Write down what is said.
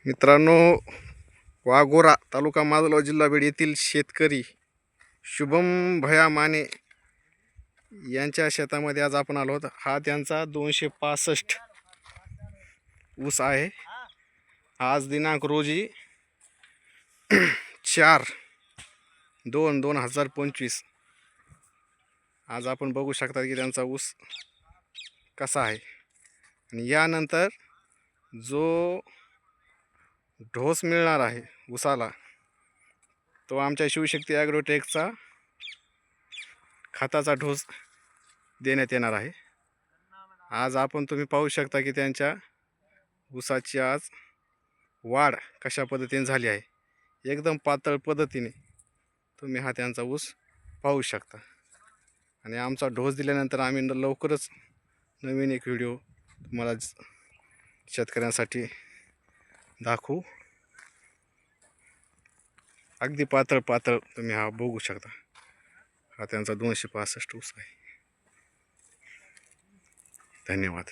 मित्रांनो, वाघोरा तालुका माजलगाव जिल्हा बीड येथील शेतकरी शुभम भया माने यांच्या शेतामध्ये आज आपण आलो आहोत. हा त्यांचा 265 ऊस आहे. आज दिनांक रोजी 4/2/2025. आज आपण बघू शकता की त्यांचा ऊस कसा आहे. आणि यानंतर जो ढोस मिळणार आहे ऊसाला तो आमच्या शिवशक्ती ॲग्रोटेकचा खताचा ढोस देण्यात येणार आहे. आज आपण तुम्ही पाहू शकता की त्यांच्या ऊसाची आज वाढ कशा पद्धतीने झाली आहे. एकदम पातळ पद्धतीने तुम्ही हा त्यांचा ऊस पाहू शकता. आणि आमचा ढोस दिल्यानंतर आम्ही लवकरच नवीन एक व्हिडिओ तुम्हाला शेतकऱ्यांसाठी दाखवू. अगदी पातळ तुम्ही हा बघू शकता. हा त्यांचा 265 ऊस आहे. धन्यवाद.